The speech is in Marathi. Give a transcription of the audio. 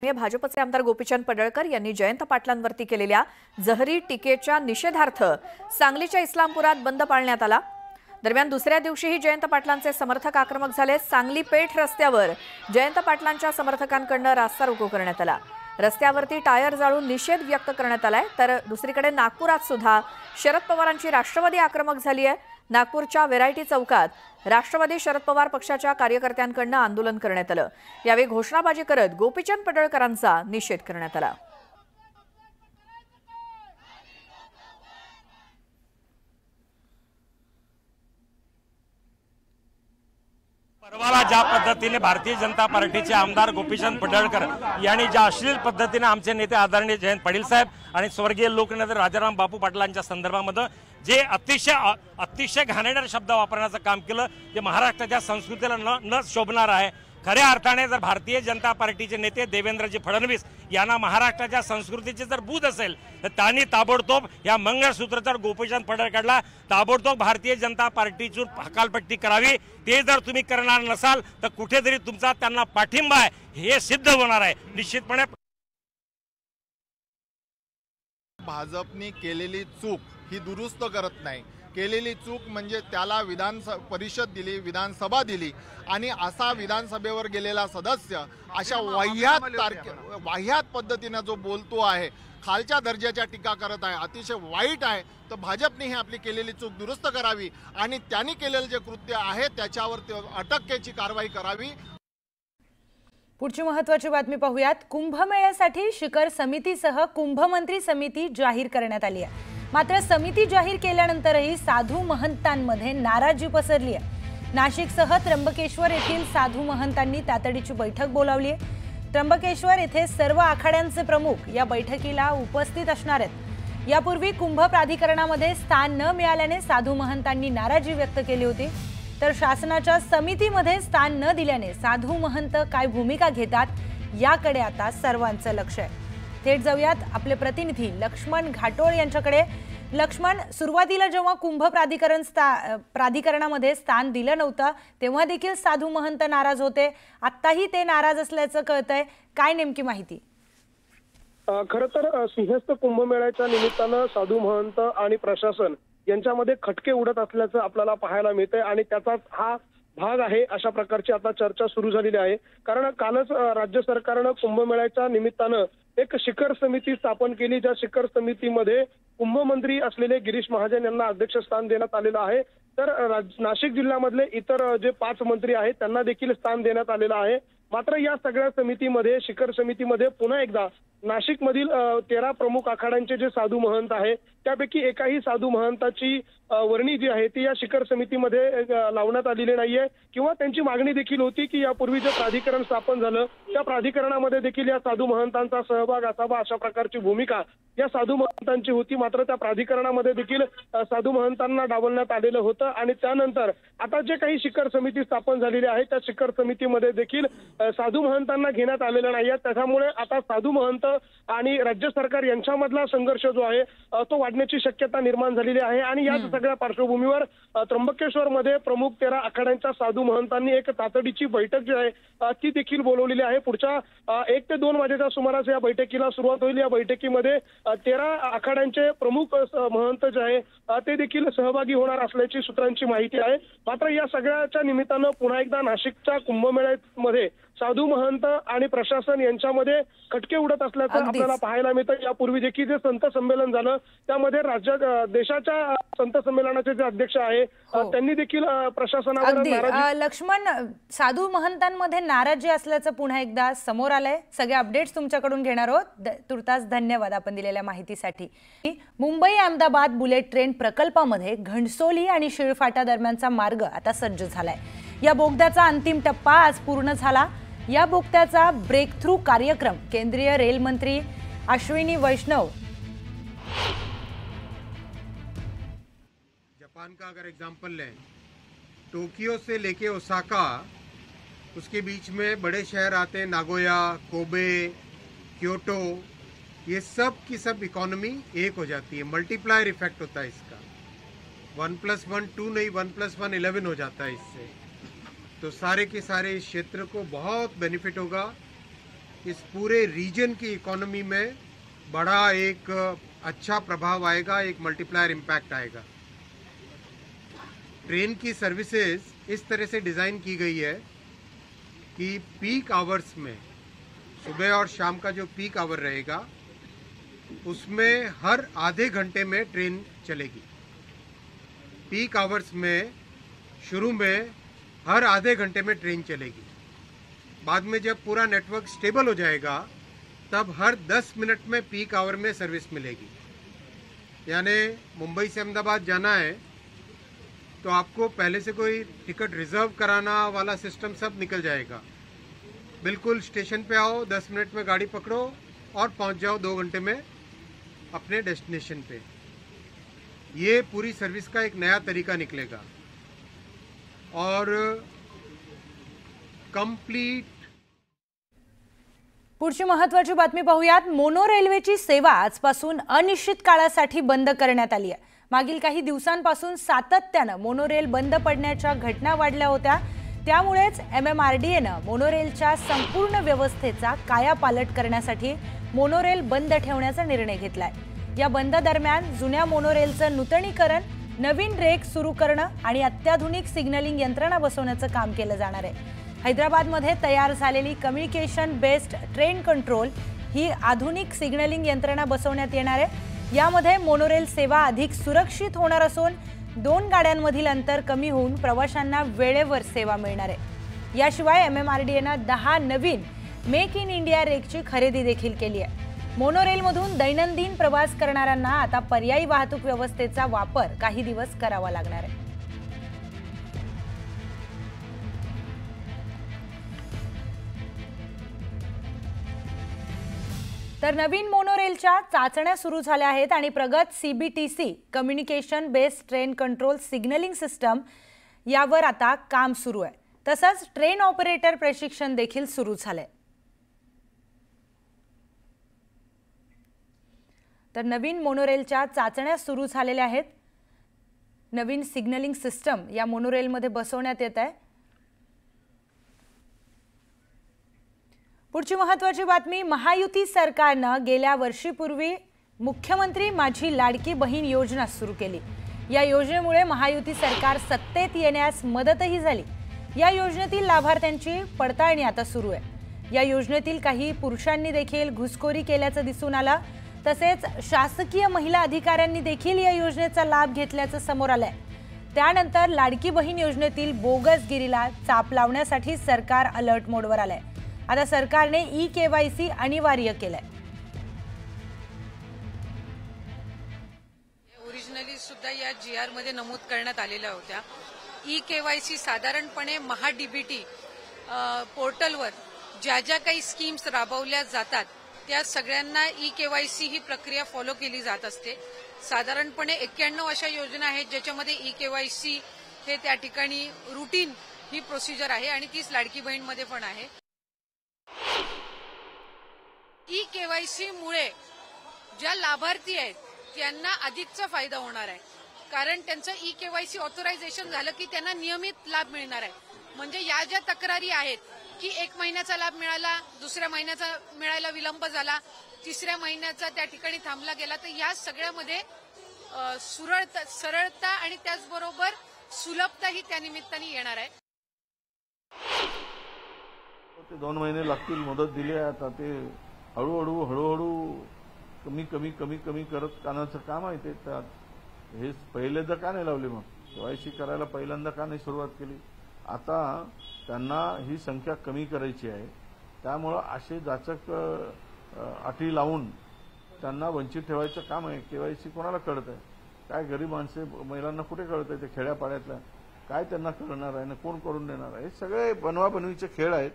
भाजपचे आमदार गोपीचंद पडळकर यांनी जयंत पाटलांवरती केलेल्या जहरी टीकेच्या निषेधार्थ सांगलीच्या इस्लामपुरात बंद पाळण्यात आला। दरम्यान दुसऱ्या दिवशीही जयंत पाटलांचे समर्थक आक्रमक झाले। सांगली पेठ रस्त्यावर जयंत पाटलांच्या समर्थकांकडून रास्ता रोको करण्यात आला। रस्त्यावरती टायर जाळून निषेध व्यक्त करण्यात आलाय। तर दुसरीकडे नागपुरात सुद्धा शरद पवारांची राष्ट्रवादी आक्रमक झाली आहे। नागपूरच्या व्हेरायटी चौकात राष्ट्रवादी शरद पवार पक्षाच्या कार्यकर्त्यांकडून आंदोलन करण्यात आलं। यावेळी घोषणाबाजी करत गोपीचंद पडळकरांचा निषेध करण्यात आला। परवाला ज्या पद्धतीने भारतीय जनता पार्टीचे आमदार गोपीचंद पडळकर यांनी ज्या अश्लील पद्धतीने आमचे नेते आदरणीय जयंत पाटील साहेब आणि स्वर्गीय लोकनेते राजाराम बापू पाटलांच्या संदर्भामध्ये जे अतिशय घाणेरडे शब्द वापरण्याचं काम केलं ते महाराष्ट्राच्या संस्कृतीला न शोभणार आहे। खऱ्या अर्थाने जर भारतीय जनता पार्टीचे नेते देवेंद्रजी फडणवीस यांना महाराष्ट्राच्या संस्कृतीची जर बूध असेल तर त्यांनी ताबडतोब या मंगळसूत्राचा गोपीचंद पडळकरला ताबडतोब भारतीय जनता पार्टीतून हकालपट्टी करावी। ते जर तुम्ही करणार नसाल तर कुठेतरी तुमचा त्यांना पाठिंबा आहे हे सिद्ध होणार आहे। निश्चितपणे भाजपने केलेली चूक ही दुरुस्त करत नाही। केलेली चूक म्हणजे त्याला विधान परिषद दिली, विधानसभा दिली आणि असा विधानसभेवर गेलेला सदस्य अशा वाह्यात पद्धतीने जो बोलतो आहे, खालच्या दर्जाच्या टीका करत आहे, अतिशय वाईट आहे। तर भाजपने ही आपली केलेली चूक दुरुस्त करावी आणि त्यांनी केलेले जे कृत्य आहे त्याच्यावर अटकेची कारवाई करावी। पुढची महत्त्वाची बातमी पाहूयात। कुंभमेळ्यासाठी शिखर समितीसह कुंभमंत्री समिती जाहीर करण्यात आली आहे। मात्र समिती जाहीर केल्यानंतरही साधू महंतांमध्ये नाराजी पसरली आहे। नाशिकसह त्र्यंबकेश्वर येथील साधू महंतांनी तातडीची बैठक बोलावली आहे। त्र्यंबकेश्वर येथे सर्व आखाड्यांचे प्रमुख या बैठकीला उपस्थित असणार आहेत। यापूर्वी कुंभ प्राधिकरणामध्ये स्थान न मिळाल्याने साधू महंतांनी नाराजी व्यक्त केली होती। तर शासनाच्या समितीमध्ये स्थान न दिल्याने साधू महंत काय भूमिका घेतात याकडे आता सर्वांचं लक्ष आहे। थेट जाऊयात आपले प्रतिनिधी लक्ष्मण घाटोळ यांच्याकडे। लक्ष्मण, सुरुवातीला जेव्हा कुंभ प्राधिकरणामध्ये स्थान दिलं नव्हतं तेव्हा देखील साधू महंत नाराज होते, आत्ताही ते नाराज असल्याचं कळतंय, काय नेमकी माहिती? खरं तर सिंहस्थ कुंभमेळ्याच्या निमित्तानं साधू महंत आणि प्रशासन यांच्यामध्ये खटके उडत असल्याचं आपल्याला पाहायला मिळतंय आणि त्याचाच हा भाग आहे अशा प्रकारची आता चर्चा सुरू झालेली आहे। कारण कालच राज्य सरकारनं कुंभमेळ्याच्या निमित्तानं एक शिखर समिती स्थापन केली, ज्या शिखर समितीमध्ये कुंभमंत्री असलेले गिरीश महाजन यांना अध्यक्षस्थान देण्यात आलेलं आहे। तर नाशिक जिल्ह्यामधले इतर जे 5 मंत्री आहेत त्यांना देखील स्थान देण्यात आलेलं आहे। मात्र या सगळ्या समितीमध्ये, शिखर समितीमध्ये पुन्हा एकदा नाशिकमधील 13 प्रमुख आखाड्यांचे जे साधू महंत आहे त्यापैकी एकाही साधू महंताची वर्णी जी आहे ती या शिखर समितीमध्ये लावण्यात आलेली नाहीये किंवा त्यांची मागणी देखील होती की यापूर्वी जे प्राधिकरण स्थापन झालं त्या प्राधिकरणामध्ये देखील या साधू महंतांचा सहभाग असावा अशा प्रकारची भूमिका या साधू महंतांची होती। मात्र त्या प्राधिकरणामध्ये देखील साधू महंतांना डावलण्यात आलेलं होतं आणि त्यानंतर आता जे काही शिखर समिती स्थापन झालेली आहे त्या शिखर समितीमध्ये देखील साधू महंतांना घेण्यात आलेलं नाहीये। त्याच्यामुळे आता साधू महंत आणि राज्य सरकार यांच्यामधला संघर्ष जो आहे तो वाढण्याची शक्यता निर्माण झालेली आहे। आणि याच सगळ्या पार्श्वभूमीवर त्र्यंबकेश्वर मध्ये प्रमुख 13 आखाड्यांच्या साधू महंतांनी एक तातडीची बैठक जी आहे ती देखील बोलवलेली आहे। पुढच्या 1 ते 2 वाजेच्या सुमारास या बैठकीला सुरुवात होईल। या बैठकीमध्ये 13 आखाड्यांचे प्रमुख महंत जे आहे ते देखील सहभागी होणार असल्याची सूत्रांची माहिती आहे। मात्र या सगळ्याच्या निमित्तानं पुन्हा एकदा नाशिकच्या कुंभमेळ्यामध्ये साधू महंत आणि प्रशासन यांच्यामध्ये खटके उडत असल्याचं आपल्याला पाहायला मिळतं। यापूर्वी देखील जे संत संमेलन झालं त्यामध्ये देशाच्या संत संमेलनाचे जे अध्यक्ष आहे त्यांनी देखील प्रशासनावर नाराजी। लक्ष्मण, साधू महंतांमध्ये नाराजी असल्याचं पुन्हा एकदा समोर आलंय। सगळे अपडेट्स तुमच्याकडून घेणार आहोत। तुर्तास धन्यवाद आपण दिलेल्या माहितीसाठी। मुंबई अहमदाबाद बुलेट ट्रेन प्रकल्पामध्ये घणसोली आणि शिळफाटा दरम्यानचा मार्ग आता सज्ज झालाय। या बोगद्याचा अंतिम टप्पा आज पूर्ण झाला। या बोगद्याचा ब्रेक थ्रू कार्यक्रम केंद्रीय रेल मंत्री अश्विनी वैष्णव। जापान का अगर एग्जांपल लें, टोक्यो से लेके ओसाका उसके बीच में बड़े शहर आते हैं, नागोया, कोबे, क्योटो, ये सब की सब इकोनॉमी एक हो जाती है। मल्टीप्लायर इफेक्ट होता है इसका। 1+1 2 नहीं, 1+1 11 हो जाता है इससे। तो सारे के सारे इस क्षेत्र को बहुत बेनिफिट होगा। इस पूरे रीजन की इकोनॉमी में बड़ा एक अच्छा प्रभाव आएगा, एक मल्टीप्लायर इम्पैक्ट आएगा। ट्रेन की सर्विसेज इस तरह से डिज़ाइन की गई है कि पीक आवर्स में, सुबह और शाम का जो पीक आवर रहेगा उसमें हर आधे घंटे में ट्रेन चलेगी। पीक आवर्स में शुरू में हर आधे घंटे में ट्रेन चलेगी, बाद में जब पूरा नेटवर्क स्टेबल हो जाएगा तब हर 10 मिनट में पीक आवर में सर्विस मिलेगी। यानी मुंबई से अहमदाबाद जाना है तो आपको पहले से कोई टिकट रिजर्व कराना वाला सिस्टम सब निकल जाएगा। बिल्कुल स्टेशन पे आओ, 10 मिनट में गाड़ी पकड़ो और पहुंच जाओ 2 घंटे में अपने डेस्टिनेशन पे। ये पूरी सर्विस का एक नया तरीका निकलेगा और कंप्लीट। पुढची महत्त्वाची बातमी पाहूयात। मोनो रेल्वेची सेवा आजपासून अनिश्चित काळासाठी बंद करण्यात आली आहे। मागील काही दिवसांपासून सातत्याने मोनोरेल बंद पडण्याच्या घटना वाढल्या होत्या। त्यामुळेच MMRDAने मोनोरेलच्या संपूर्ण व्यवस्थेचा कायापालट करण्यासाठी मोनोरेल बंद ठेवण्याचा निर्णय घेतलाय। या बंद दरम्यान जुन्या मोनोरेलचं नूतनीकरण, नवीन रेक सुरू करणं आणि अत्याधुनिक सिग्नलिंग यंत्रणा बसवण्याचं काम केलं जाणार आहे। हैदराबादमध्ये तयार झालेली कम्युनिकेशन बेस्ड ट्रेन कंट्रोल ही आधुनिक सिग्नलिंग यंत्रणा बसवण्यात येणार आहे। यामध्ये मोनोरेल सेवा अधिक सुरक्षित होणार असून 2 गाड्यांमधील अंतर कमी होऊन प्रवाशांना वेळेवर सेवा मिळणार आहे। याशिवाय MMRDAने 10 नवीन मेक इन इंडिया रेकची खरेदी देखील केली आहे। मोनोरेलमधून दैनंदिन प्रवास करणाऱ्यांना आता पर्यायी वाहतूक व्यवस्थेचा वापर काही दिवस करावा लागणार आहे। तर नवीन मोनोरेलच्या चाचण्या सुरू झाल्या आहेत आणि प्रगत CBTC communication based train control signalling system यावर आता काम सुरू आहे। तसंच ट्रेन ऑपरेटर प्रशिक्षण देखील सुरू झाले। तर नवीन मोनोरेलच्या चाचण्या सुरू झालेल्या आहेत। नवीन सिग्नलिंग सिस्टम या मोनोरेलमध्ये बसवण्यात येत आहे। पुढची महत्त्वाची बातमी। महायुती सरकारने गेल्या वर्षीपूर्वी मुख्यमंत्री माझी लाडकी बहीण योजना सुरू केली। या योजनेमुळे महायुती सरकार सत्तेत येण्यास मदतही झाली। या योजनेतील लाभार्थ्यांची पडताळणी आता सुरू आहे। या योजनेतील काही पुरुषांनी देखील घुसखोरी केल्याचं दिसून आलं। तसेच शासकीय महिला अधिकाऱ्यांनी देखील या योजनेचा लाभ घेतल्याचं समोर आलंय। त्यानंतर लाडकी बहीण योजनेतील बोगसगिरीला चाप लावण्यासाठी सरकार अलर्ट मोडवर आलंय। आता सरकारने eKYC अनिवार्य केलंय। ओरिजिनली सुद्धा या GR मध्ये नमूद करण्यात आलेल्या होत्या। eKYC साधारणपणे महाडीबीटी पोर्टलवर ज्या ज्या काही स्कीम्स राबवल्या जातात त्या सगळ्यांना eKYC ही प्रक्रिया फॉलो केली जात असते। साधारणपणे 91 अशा योजना आहेत ज्याच्यामध्ये eKYC हे त्या ठिकाणी रूटीन ही प्रोसिजर आहे आणि तीच लाडकी बहीण मध्ये पण आहे। eKYC मुळे ज्या लाभार्थी आहेत त्यांना अधिकचा फायदा होणार आहे, कारण त्यांचं eKYC ऑथरायझेशन झालं की त्यांना नियमित लाभ मिळणार आहे। म्हणजे या ज्या तक्रारी आहेत की 1 महिन्याचा लाभ मिळाला, दुसऱ्या महिन्याचा मिळायला विलंब झाला, तिसऱ्या महिन्याचा त्या ठिकाणी थांबला गेला, तर या सगळ्यामध्ये सरळता आणि त्याचबरोबर सुलभता ही त्या निमित्ताने येणार आहे। 2 महिने लागतील, मुदत दिली आहे। आता ते हळूहळू कमी करत कानाचं काम आहे ते। हे पहिल्यांदा का नाही लावले, मग KYC करायला पहिल्यांदा का नाही सुरुवात केली? आता त्यांना ही संख्या कमी करायची आहे, त्यामुळे असे जाचक अटी लावून त्यांना वंचित ठेवायचं काम आहे। KYC कोणाला कळत आहे? काय गरीब माणसे, महिलांना कुठे कळत आहे? ते खेड्यापाड्यातल्या काय त्यांना कळणार आहे ना, कोण करून देणार आहे? हे सगळे बनवाबनवीचे खेळ आहेत।